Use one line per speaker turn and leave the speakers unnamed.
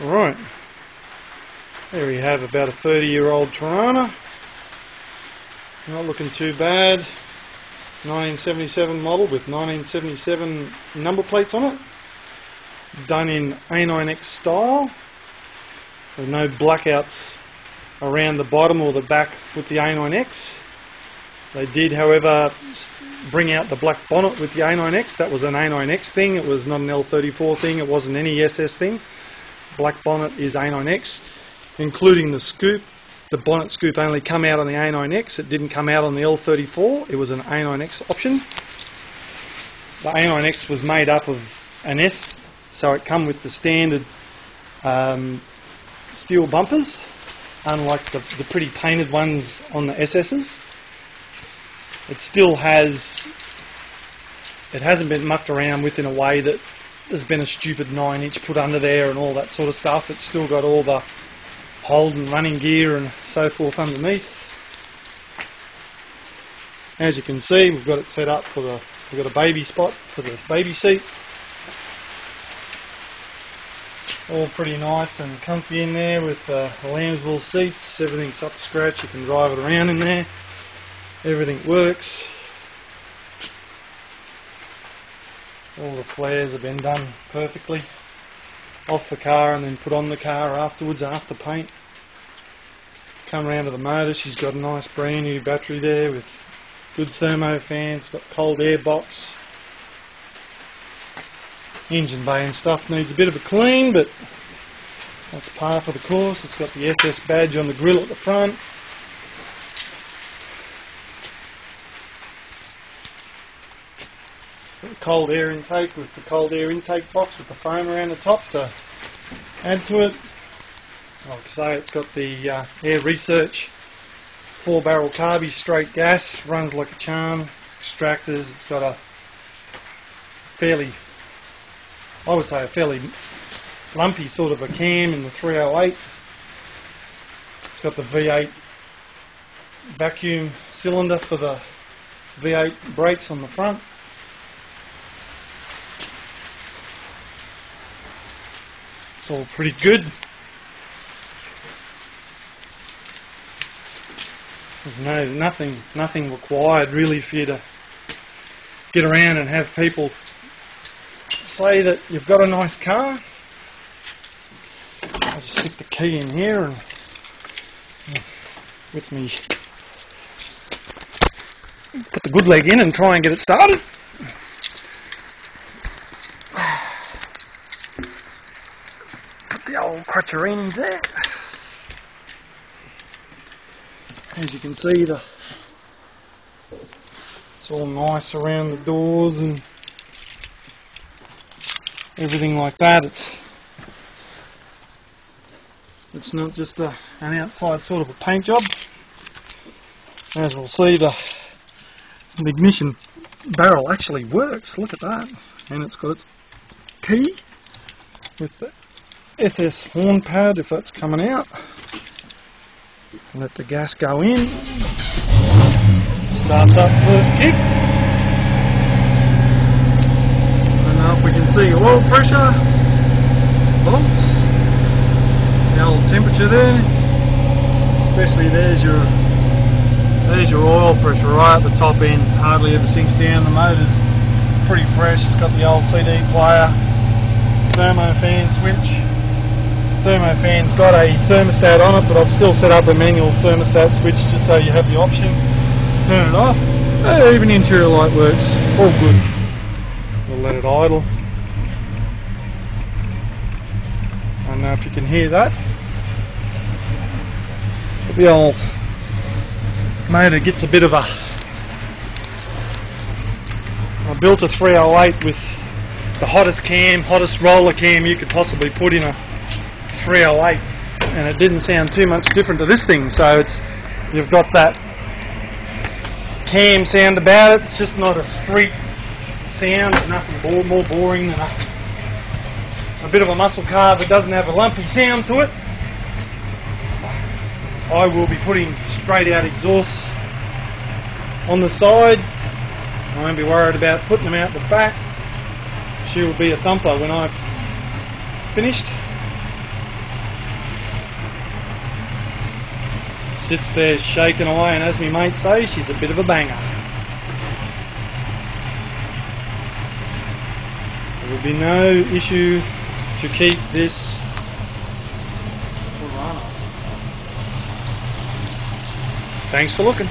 Right, there we have about a 30-year-old Tirana. Not looking too bad. 1977 model with 1977 number plates on it. Done in A9X style. With no blackouts around the bottom or the back with the A9X. They did, however, bring out the black bonnet with the A9X. That was an A9X thing. It was not an L34 thing. It wasn't any SS thing. Black bonnet is A9X, including the scoop. The bonnet scoop only come out on the A9X. It didn't come out on the L34. It was an A9X option. The A9X was made up of an S, so it come with the standard steel bumpers, unlike the pretty painted ones on the SS's. It still has, it hasn't been mucked around with in a way that there's been a stupid 9-inch put under there and all that sort of stuff. It's still got all the hold and running gear and so forth underneath. As you can see, we've got it set up for we've got a baby spot for the baby seat. All pretty nice and comfy in there with lambswool seats. Everything's up to scratch. You can drive it around in there. Everything works. All the flares have been done perfectly off the car and then put on the car afterwards after paint. Come around to the motor. She's got a nice brand new battery there with good thermo fans. Got cold air box. Engine bay and stuff needs a bit of a clean, but that's par for the course. It's got the SS badge on the grille at the front. It's got a cold air intake with the cold air intake box with the foam around the top to add to it. Like I say, it's got the air research 4-barrel carby straight gas, runs like a charm. Extractors. It's got a fairly, I would say, a fairly lumpy sort of a cam in the 308. It's got the V8 vacuum cylinder for the V8 brakes on the front. It's all pretty good. There's nothing required really for you to get around and have people say that you've got a nice car. I'll just stick the key in here and with me put the good leg in and try and get it started. Put the old crutcherinis there. As you can see, it's all nice around the doors and everything like that. It's not just an outside sort of a paint job. As we'll see, the ignition barrel actually works. Look at that. And it's got its key with the SS horn pad if that's coming out. Let the gas go in. Starts up first kick. And now if we can see oil pressure, volts, the old temperature there. Especially there's your oil pressure right at the top end. Hardly ever sinks down. The motor's pretty fresh. It's got the old CD player, thermo fan switch. Thermo fan's got a thermostat on it, but I've still set up a manual thermostat switch just so you have the option. Turn it off. Even interior light works. All good. We'll let it idle. I don't know if you can hear that. But the old motor gets a bit of a... I built a 308 with the hottest cam, hottest roller cam you could possibly put in a 308, and it didn't sound too much different to this thing. So you've got that cam sound about it. It's just not a street sound. There's nothing more boring than a bit of a muscle car that doesn't have a lumpy sound to it. I will be putting straight out exhausts on the side. I won't be worried about putting them out the back. She will be a thumper when I've finished. Sits there shaking away, and as my mate says, she's a bit of a banger. There will be no issue to keep this piranha. Thanks for looking.